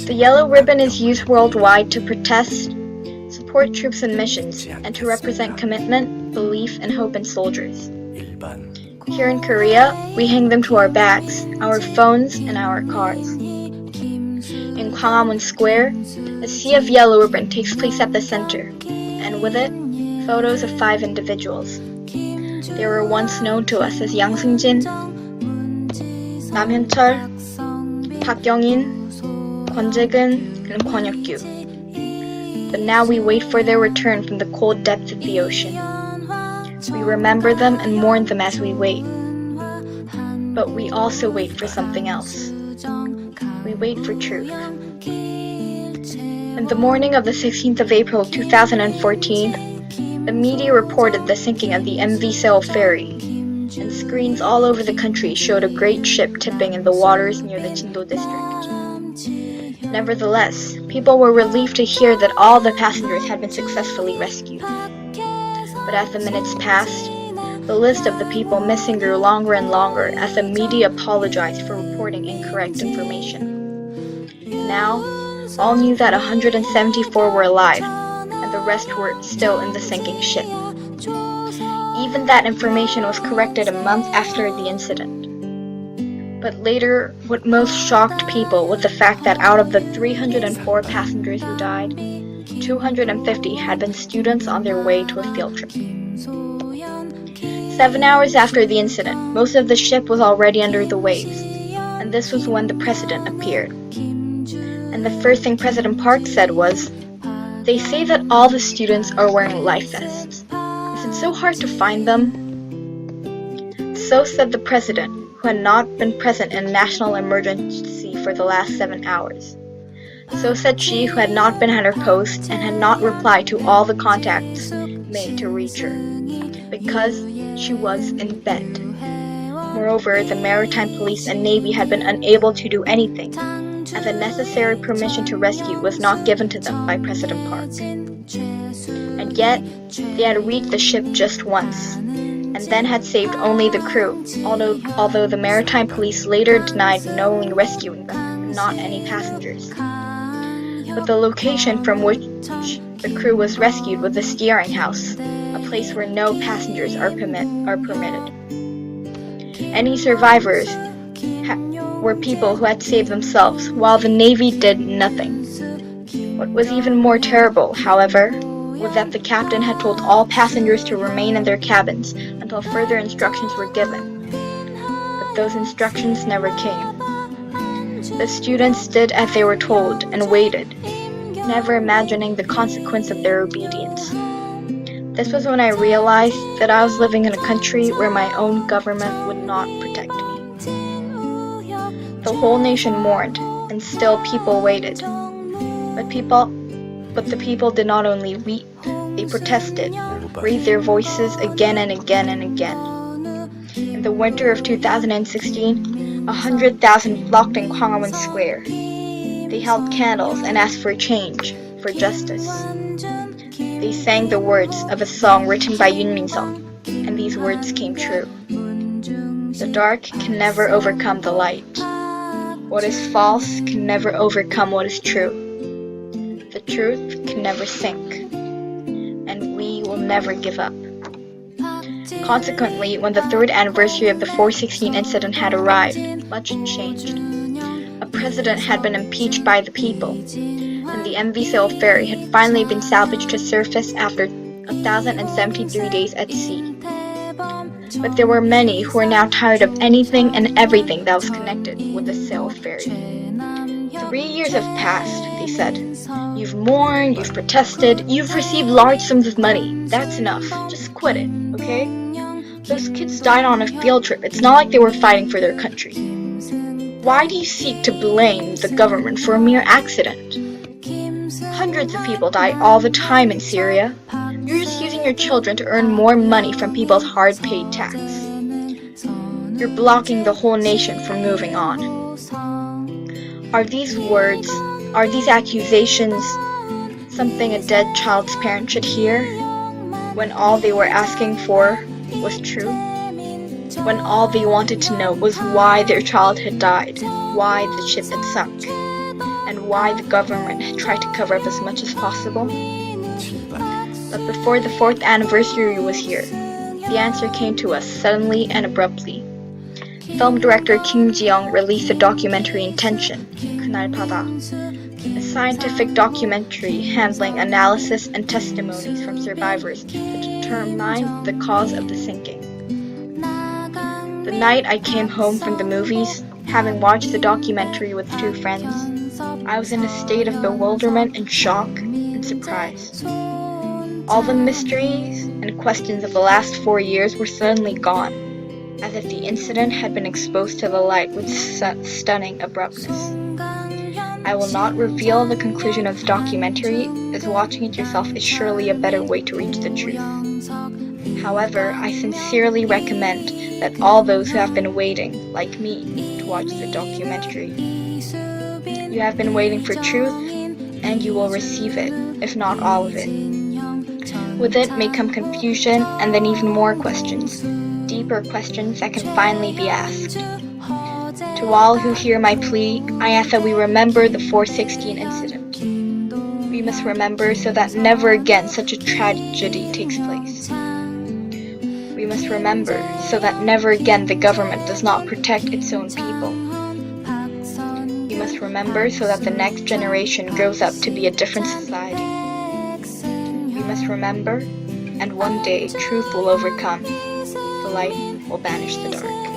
The yellow ribbon is used worldwide to protest, support troops and missions, and to represent commitment, belief, and hope in soldiers. Here in Korea, we hang them to our bags, our phones, and our cars. In Gwanghwamun Square, a sea of yellow ribbon takes place at the center, and with it, photos of 5 individuals. They were once known to us as Yang Seung-jin, Nam Hyun-chul, Park Young-in, Kwon Jae-geun, and Kwon Hyuk-kyu. But now we wait for their return from the cold depths of the ocean. We remember them and mourn them as we wait. But we also wait for something else. We wait for truth. In the morning of the 16th of April 2014, the media reported the sinking of the MV Sewol Ferry, and screens all over the country showed a great ship tipping in the waters near the Jindo district. Nevertheless, people were relieved to hear that all the passengers had been successfully rescued. But as the minutes passed, the list of the people missing grew longer and longer as the media apologized for reporting incorrect information. Now, all knew that 174 were alive, and the rest were still in the sinking ship. Even that information was corrected a month after the incident. But later, what most shocked people was the fact that out of the 304 passengers who died, 250 had been students on their way to a field trip. 7 hours after the incident, most of the ship was already under the waves, and this was when the president appeared. And the first thing President Park said was, "They say that all the students are wearing life vests. Is it so hard to find them?" So said the president, who had not been present in a national emergency for the last 7 hours. So said she, who had not been at her post and had not replied to all the contacts made to reach her, because she was in bed. Moreover, the Maritime Police and Navy had been unable to do anything, as the necessary permission to rescue was not given to them by President Park. And yet, they had reached the ship just once, and then had saved only the crew, although the Maritime Police later denied knowingly rescuing them, and not any passengers. But the location from which the crew was rescued was the steering house, a place where no passengers are permitted. Any survivors were people who had saved themselves, while the Navy did nothing. What was even more terrible, however, was that the captain had told all passengers to remain in their cabins until further instructions were given. But those instructions never came. The students did as they were told and waited, never imagining the consequence of their obedience. This was when I realized that I was living in a country where my own government would not protect me. The whole nation mourned, and still people waited. But the people did not only weep, they protested, raised their voices again and again and again. In the winter of 2016, 100,000 flocked in Gwanghwamun Square. They held candles and asked for change, for justice. They sang the words of a song written by Yoon Min-seok, and these words came true. The dark can never overcome the light. What is false can never overcome what is true. The truth can never sink, and we will never give up. Consequently, when the 3rd anniversary of the 4/16 incident had arrived, much had changed. A president had been impeached by the people, and the MV Sewol Ferry had finally been salvaged to surface after 1,073 days at sea. But there were many who were now tired of anything and everything that was connected with the Sewol Ferry. 3 years have passed, they said. You've mourned, you've protested, you've received large sums of money. That's enough. Just quit it, okay? Those kids died on a field trip. It's not like they were fighting for their country. Why do you seek to blame the government for a mere accident? Hundreds of people die all the time in Syria. You're just using your children to earn more money from people's hard-paid tax. You're blocking the whole nation from moving on. Are these accusations something a dead child's parent should hear? When all they were asking for was true? When all they wanted to know was why their child had died, why the ship had sunk, and why the government had tried to cover up as much as possible. But before the 4th anniversary was here, the answer came to us suddenly and abruptly. Film director Kim Ji-young released a documentary Intention, 그날 바다, a scientific documentary handling analysis and testimonies from survivors to determine the cause of the sinking. The night I came home from the movies, having watched the documentary with 2 friends, I was in a state of bewilderment and shock and surprise. All the mysteries and questions of the last 4 years were suddenly gone, as if the incident had been exposed to the light with stunning abruptness. I will not reveal the conclusion of the documentary, as watching it yourself is surely a better way to reach the truth. However, I sincerely recommend that all those who have been waiting, like me, to watch the documentary. You have been waiting for truth, and you will receive it, if not all of it. With it may come confusion and then even more questions, deeper questions that can finally be asked. To all who hear my plea, I ask that we remember the 416 incident. We must remember so that never again such a tragedy takes place. We must remember so that never again the government does not protect its own people. We must remember so that the next generation grows up to be a different society. We must remember, and one day truth will overcome. The light will banish the dark.